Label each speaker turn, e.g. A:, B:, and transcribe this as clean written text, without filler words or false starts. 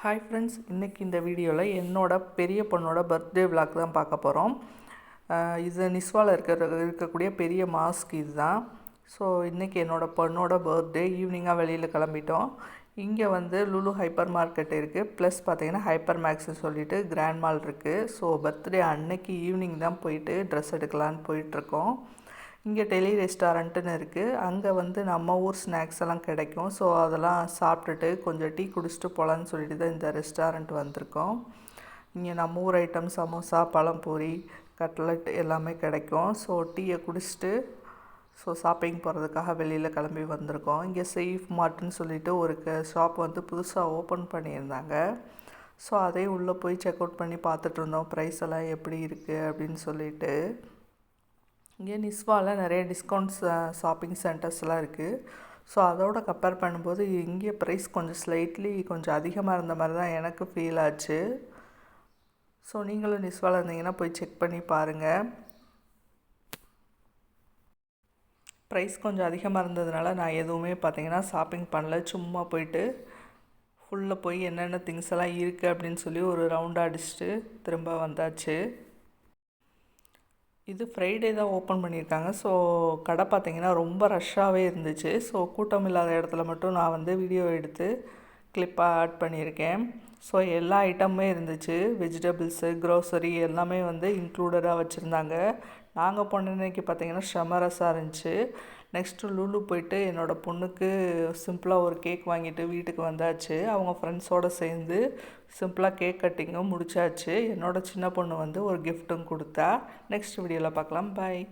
A: Hi friends, இன்றைக்கி இந்த வீடியோவில் என்னோட பெரிய பொண்ணோட பர்த்டே விளாக் தான் பார்க்க போகிறோம். இது நிஸ்வாவில் இருக்கக்கூடிய பெரிய மாஸ்க் இது தான். ஸோ இன்றைக்கி என்னோடய பொண்ணோட பர்த்டே ஈவினிங்காக வெளியில் கிளம்பிட்டோம். இங்கே வந்து லுலு ஹைப்பர் மார்க்கெட் இருக்குது, ப்ளஸ் பார்த்திங்கன்னா ஹைப்பர் மேக்ஸ்ன்னு சொல்லிட்டு கிராண்ட் மால் இருக்குது. ஸோ பர்த்டே அன்னைக்கு ஈவினிங் தான் போயிட்டு ட்ரெஸ் எடுக்கலான்னு போயிட்டுருக்கோம். இங்கே டெலி ரெஸ்டாரண்ட்டுன்னு இருக்குது. அங்கே வந்து நம்ம ஊர் ஸ்நாக்ஸ் எல்லாம் கிடைக்கும். ஸோ அதெல்லாம் சாப்பிட்டுட்டு கொஞ்சம் டீ குடிச்சிட்டு போகலான்னு சொல்லிட்டு தான் இந்த ரெஸ்டாரண்ட் வந்திருக்கோம். இங்கே நம்ம ஊர் ஐட்டம் சமோசா, பழம்பூரி, கட்லெட் எல்லாமே கிடைக்கும். ஸோ டீயை குடிச்சிட்டு ஷாப்பிங் போகிறதுக்காக வெளியில் கிளம்பி வந்திருக்கோம். இங்கே சேஃப் மார்ட்னு சொல்லிட்டு ஒரு ஷாப் வந்து புதுசாக ஓப்பன் பண்ணியிருந்தாங்க. ஸோ அதையும் உள்ளே போய் செக் அவுட் பண்ணி பார்த்துட்டு இருந்தோம், ப்ரைஸ் எல்லாம் எப்படி இருக்குது அப்படின்னு சொல்லிட்டு. இங்கே நிஸ்வாவில் நிறைய டிஸ்கவுண்ட்ஸ் ஷாப்பிங் சென்டர்ஸ்லாம் இருக்குது. ஸோ அதோட கம்பேர் பண்ணும்போது இங்கே ப்ரைஸ் கொஞ்சம் ஸ்லைட்லி கொஞ்சம் அதிகமாக இருந்த மாதிரி தான் எனக்கு ஃபீல் ஆச்சு. ஸோ நீங்களும் நிஸ்வாவில் இருந்தீங்கன்னா போய் செக் பண்ணி பாருங்கள். ப்ரைஸ் கொஞ்சம் அதிகமாக இருந்ததுனால நான் எதுவுமே பார்த்திங்கன்னா ஷாப்பிங் பண்ணல. சும்மா போயிட்டு ஃபுல்லாக போய் என்னென்ன திங்ஸ் எல்லாம் இருக்குது அப்படின்னு சொல்லி ஒரு ரவுண்ட் அடிச்சுட்டு திரும்ப வந்தாச்சு. இது ஃப்ரைடே தான் ஓப்பன் பண்ணியிருக்காங்க. ஸோ கடை பார்த்திங்கன்னா ரொம்ப ரஷ்ஷாகவே இருந்துச்சு. ஸோ கூட்டம் இல்லாத இடத்துல மட்டும் நான் வந்து வீடியோ எடுத்து கிளிப்பாக ஆட் பண்ணியிருக்கேன். ஸோ எல்லா ஐட்டமுமே இருந்துச்சு, வெஜிடபிள்ஸு, க்ரோசரி எல்லாமே வந்து இன்க்ளூடடாக வச்சுருந்தாங்க. நாங்கள் போன அன்றைக்கி பார்த்திங்கன்னா ஷமரஸாக இருந்துச்சு. நெக்ஸ்ட்டு லுலு போயிட்டு என்னோடய பொண்ணுக்கு சிம்பிளாக ஒரு கேக் வாங்கிட்டு வீட்டுக்கு வந்தாச்சு. அவங்க ஃப்ரெண்ட்ஸோடு சேர்ந்து சிம்பிளாக கேக் கட்டிங்கும் முடிச்சாச்சு. என்னோடய சின்ன பொண்ணு வந்து ஒரு கிஃப்ட்டும் கொடுத்தா. நெக்ஸ்ட் வீடியோவில் பார்க்கலாம். பாய்.